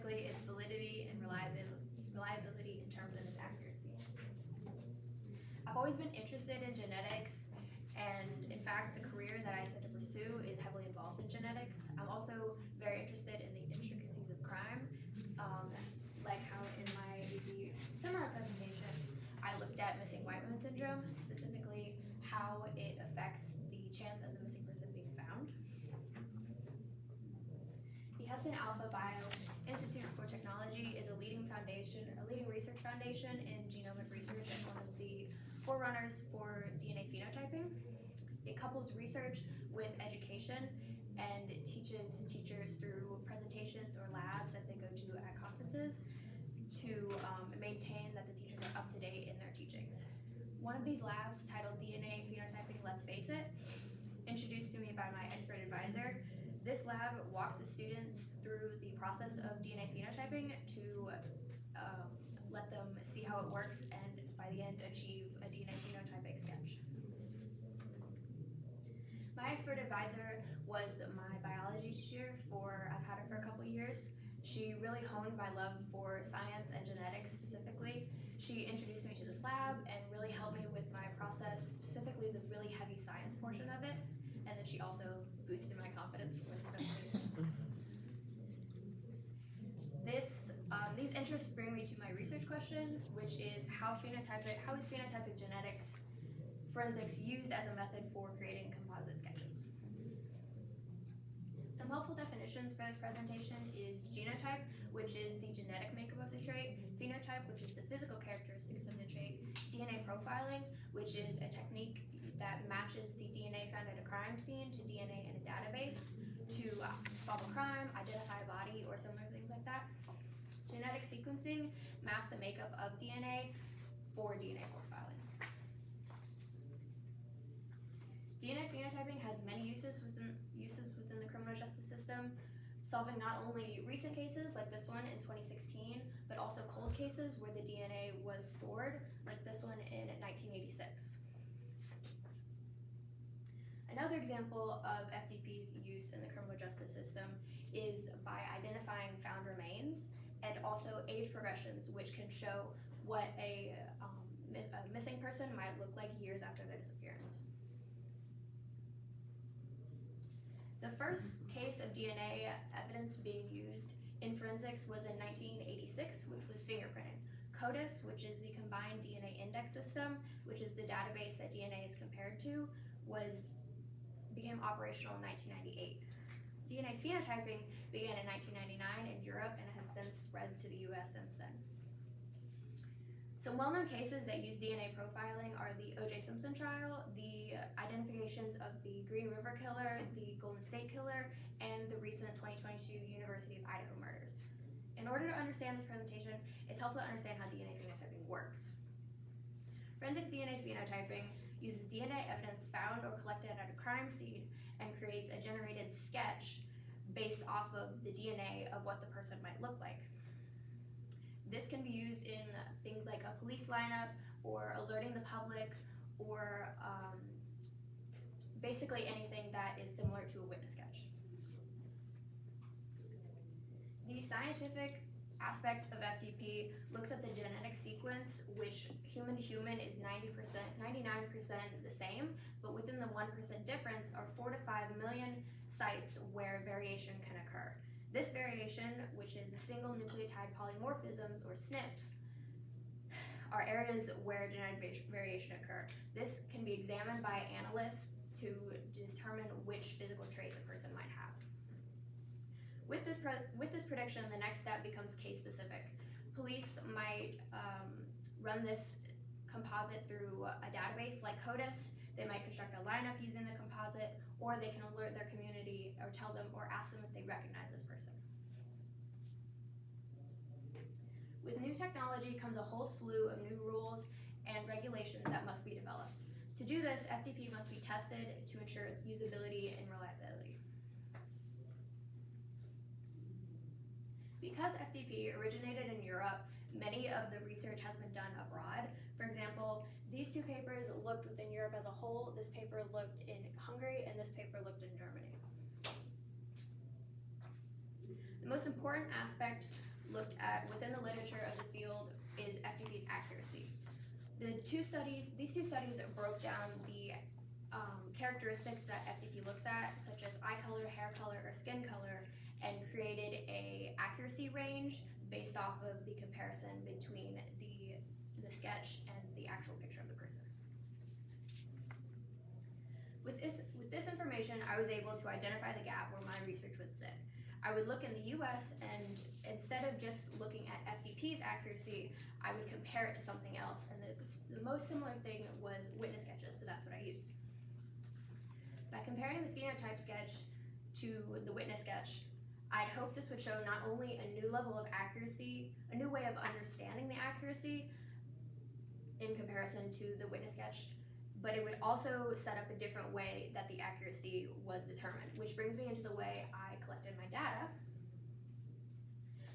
specifically its validity and reliability in terms of its accuracy. I've always been interested in genetics, and in fact, the career that I intend to pursue is heavily involved in genetics. I'm also very interested in the intricacies of crime, like how in my AP seminar presentation, I looked at missing white women syndrome, specifically how it affects the chance of the missing person being found. The Hudson Alpha Bio Institute for Technology is a leading research foundation in genomic research and one of the forerunners for DNA phenotyping. It couples research with education and it teaches teachers through presentations or labs that they go to at conferences to maintain that the teachers are up to date in their teachings. One of these labs, titled DNA Phenotyping Let's Face It, introduced to me by my expert advisor. This lab walks the students through the process of DNA phenotyping to let them see how it works and by the end achieve a DNA phenotypic sketch. My expert advisor was my biology teacher I've had her for a couple years. She really honed my love for science and genetics specifically. She introduced me to this lab and really helped me with my process, specifically the really heavy science portion of it. And then she also boosted my confidence with presentation. These interests bring me to my research question, which is how is phenotypic genetics forensics used as a method for creating composite sketches? Some helpful definitions for this presentation is genotype, which is the genetic makeup of the trait, phenotype, which is the physical characteristics of the trait, DNA profiling, which is a technique that matches the DNA found at a crime scene to DNA in a database to solve a crime, identify a body, or similar things like that. Genetic sequencing maps the makeup of DNA for DNA profiling. DNA phenotyping has many uses within the criminal justice system, solving not only recent cases like this one in 2016, but also cold cases where the DNA was stored, like this one in 1986. Another example of FDP's use in the criminal justice system is by identifying found remains and also age progressions, which can show what a missing person might look like years after their disappearance. The first case of DNA evidence being used in forensics was in 1986, which was fingerprinting. CODIS, which is the Combined DNA Index System, which is the database that DNA is compared to, became operational in 1998. DNA phenotyping began in 1999 in Europe and has since spread to the US since then. Some well-known cases that use DNA profiling are the O.J. Simpson trial, the identifications of the Green River Killer, the Golden State Killer, and the recent 2022 University of Idaho murders. In order to understand this presentation, it's helpful to understand how DNA phenotyping works. Forensic DNA phenotyping uses DNA evidence found or collected at a crime scene and creates a generated sketch based off of the DNA of what the person might look like. This can be used in things like a police lineup or alerting the public or basically anything that is similar to a witness sketch. The scientific aspect of FDP looks at the genetic sequence, which human to human is 99% the same, but within the 1% difference are 4 to 5 million sites where variation can occur. This variation, which is single nucleotide polymorphisms or SNPs, are areas where genetic variation occur. This can be examined by analysts to determine which physical trait the person might have. With this prediction, the next step becomes case specific. Police might run this composite through a database like CODIS. They might construct a lineup using the composite, or they can alert their community or tell them or ask them if they recognize this person. With new technology comes a whole slew of new rules and regulations that must be developed. To do this, FDP must be tested to ensure its usability and reliability. Because FDP originated in Europe, many of the research has been done abroad. For example, these two papers looked within Europe as a whole. This paper looked in Hungary, and this paper looked in Germany. The most important aspect looked at within the literature of the field is FTP's accuracy. These two studies broke down the characteristics that FTP looks at, such as eye color, hair color, or skin color, and created a accuracy range based off of the comparison between the sketch and the actual picture of the person. With this information, I was able to identify the gap where my research would sit. I would look in the US, and instead of just looking at FTP's accuracy, I would compare it to something else, and the most similar thing was witness sketches, so that's what I used. By comparing the phenotype sketch to the witness sketch, I'd hope this would show not only a new level of accuracy, a new way of understanding the accuracy in comparison to the witness sketch, but it would also set up a different way that the accuracy was determined, which brings me into the way I collected my data.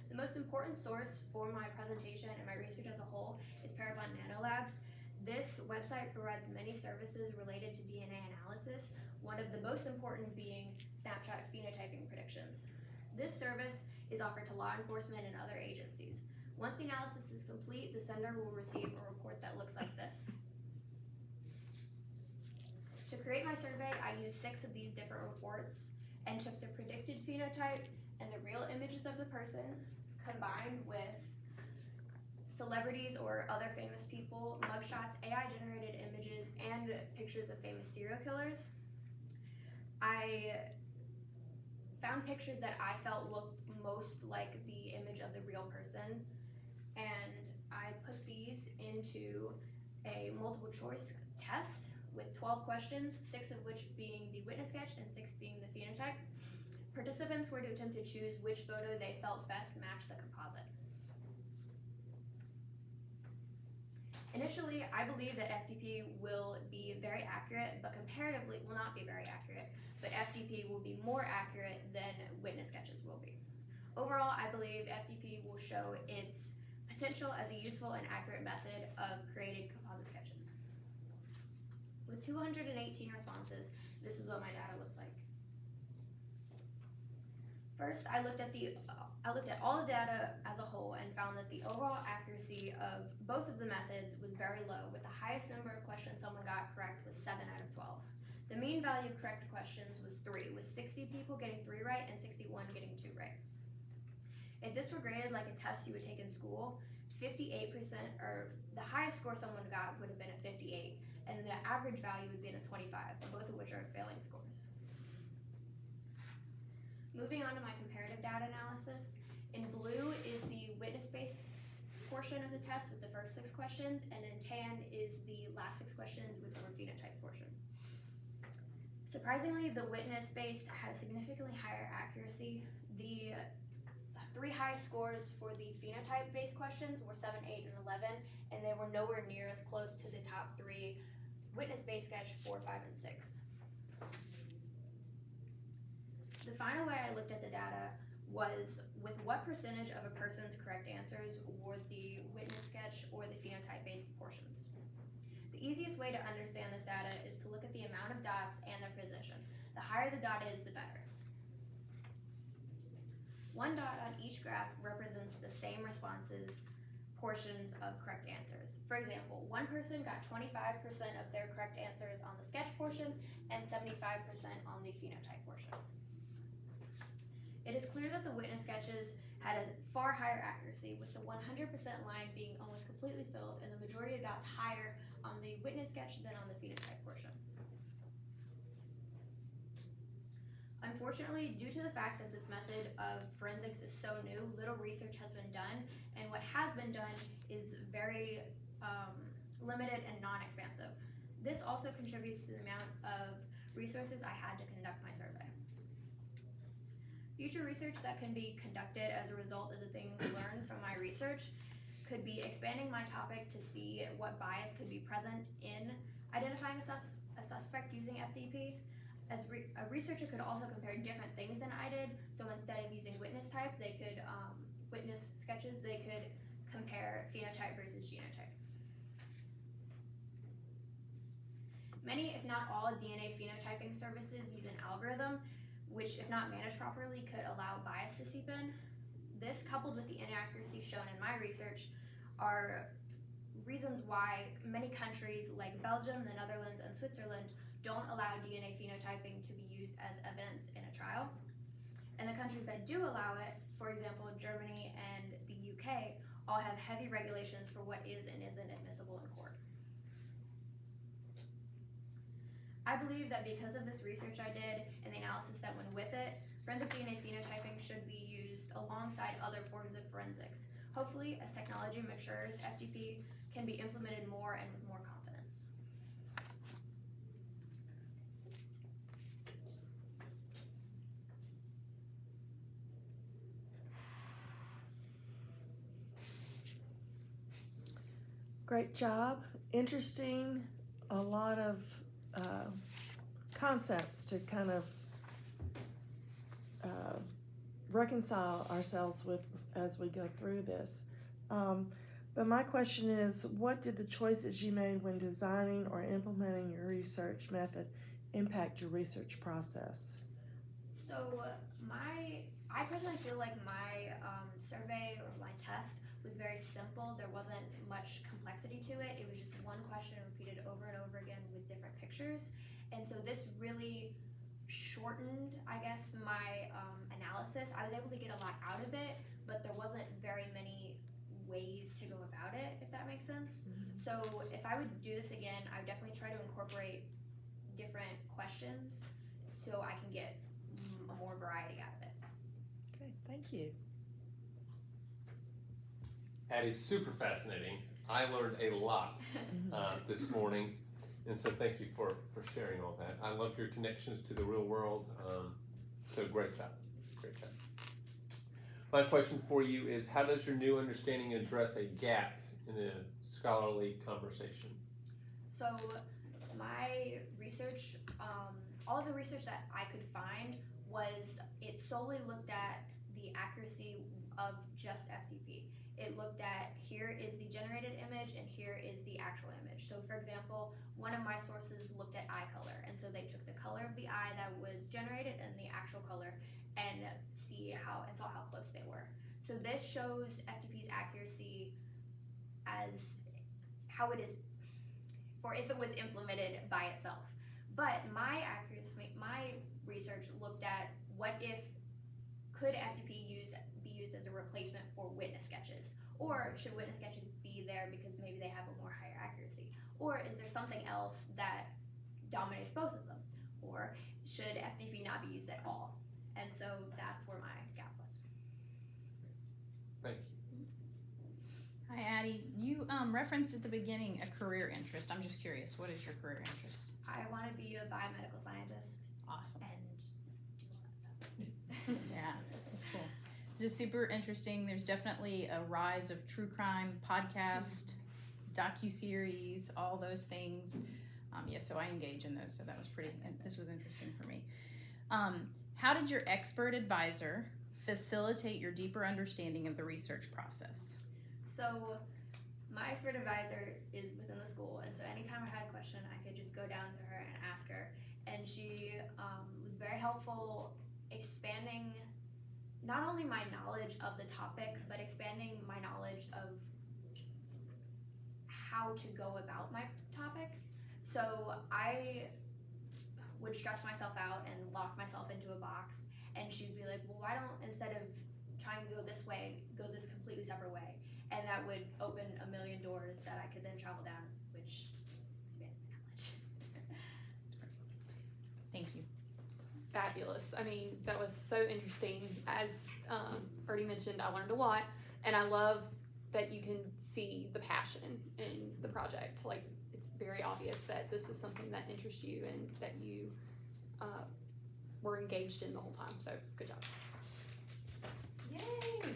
The most important source for my presentation and my research as a whole is Parabon Nanolabs. This website provides many services related to DNA analysis, one of the most important being snapshot phenotyping predictions. This service is offered to law enforcement and other agencies. Once the analysis is complete, the sender will receive a report that looks like this. To create my survey, I used 6 of these different reports and took the predicted phenotype and the real images of the person, combined with celebrities or other famous people, mugshots, AI-generated images, and pictures of famous serial killers. I found pictures that I felt looked most like the image of the real person, and I put these into a multiple choice test with 12 questions, 6 of which being the witness sketch and 6 being the phenotype. Participants were to attempt to choose which photo they felt best matched the composite. Initially, I believe that FTP will be very accurate, but comparatively will not be very accurate, but FTP will be more accurate than witness sketches will be. Overall, I believe FTP will show its potential as a useful and accurate method of creating composite sketches. With 218 responses, this is what my data looked like. First, I looked at all the data as a whole and found that the overall accuracy of both of the methods was very low, with the highest number of questions someone got correct was 7 out of 12. The mean value of correct questions was 3, with 60 people getting 3 right and 61 getting 2 right. If this were graded like a test you would take in school, 58%, or the highest score someone got would have been a 58, and the average value would be in a 25, both of which are failing scores. Moving on to my comparative data analysis, in blue is the witness-based portion of the test with the first 6 questions, and in tan is the last 6 questions with the phenotype portion. Surprisingly, the witness-based had a significantly higher accuracy. The 3 highest scores for the phenotype-based questions were 7, 8, and 11, and they were nowhere near as close to the top 3 witness-based sketch 4, 5, and 6. The final way I looked at the data was with what percentage of a person's correct answers were the witness sketch or the phenotype-based portions. The easiest way to understand this data is to look at the amount of dots and their position. The higher the dot is, the better. 1 dot on each graph represents the same responses portions of correct answers. For example, one person got 25% of their correct answers on the sketch portion and 75% on the phenotype portion. It is clear that the witness sketches had a far higher accuracy, with the 100% line being almost completely filled and the majority of dots higher on the witness sketch than on the phenotype portion. Unfortunately, due to the fact that this method of forensics is so new, little research has been done, and what has been done is very limited and non-expansive. This also contributes to the amount of resources I had to conduct my survey. Future research that can be conducted as a result of the things learned from my research could be expanding my topic to see what bias could be present in identifying a suspect using FTP. A researcher could also compare different things than I did, so instead of using witness type, they could, witness sketches, they could compare phenotype versus genotype. Many, if not all, DNA phenotyping services use an algorithm which, if not managed properly, could allow bias to seep in. this, coupled with the inaccuracies shown in my research, are reasons why many countries like Belgium, the Netherlands, and Switzerland don't allow DNA phenotyping to be used as evidence in a trial. And the countries that do allow it, for example, Germany and the UK, all have heavy regulations for what is and isn't admissible in court. I believe that because of this research I did and the analysis that went with it, forensic DNA phenotyping should be used alongside other forms of forensics. Hopefully, as technology matures, FDP can be implemented more and with more confidence. Great job. Interesting. A lot of concepts to kind of reconcile ourselves with as we go through this. But my question is, what did the choices you made when designing or implementing your research method impact your research process? So I personally feel like my survey or my test was very simple. There wasn't much complexity to it. It was just one question repeated over and over again with different pictures. And so this really shortened, I guess, my analysis. I was able to get a lot out of it, but there wasn't very many ways to go about it, if that makes sense. Mm-hmm. So if I would do this again, I would definitely try to incorporate different questions so I can get a more variety out of it. Okay, thank you. Addie's super fascinating. I learned a lot this morning, and so thank you for sharing all that. I love your connections to the real world, so great job, great job. My question for you is, how does your new understanding address a gap in the scholarly conversation? So my research, all of the research that I could find it solely looked at the accuracy of just FTP. It looked at, here is the generated image and here is the actual image. So for example, one of my sources looked at eye color, and so they took the color of the eye that was generated and the actual color and saw how close they were. So this shows FTP's accuracy as how it is for if it was implemented by itself. But my research looked at could FTP be used as a replacement for witness sketches, or should witness sketches be there because maybe they have a more higher accuracy, or is there something else that dominates both of them, or should FTP not be used at all? And so that's where my gap was. Thank you. Hi, Addie. You referenced at the beginning a career interest. I'm just curious, what is your career interest? I want to be a biomedical scientist. Awesome. And do all that stuff. Yeah, that's cool. This is super interesting. There's definitely a rise of true crime podcast, docuseries, all those things. So I engage in those. So that was this was interesting for me. How did your expert advisor facilitate your deeper understanding of the research process? So my expert advisor is within the school, and so anytime I had a question, I could just go down to her and ask her. And she was very helpful expanding not only my knowledge of the topic, but expanding my knowledge of how to go about my topic. So I would stress myself out and lock myself into a box, and she'd be like, well, why don't, instead of trying to go this way, go this completely separate way? And that would open a million doors that I could then travel down, which expanded my knowledge. Thank you. Fabulous. I mean, that was so interesting. As already mentioned, I learned a lot, and I love that you can see the passion in the project. Like, it's very obvious that this is something that interests you and that you were engaged in the whole time. So, good job. Yay!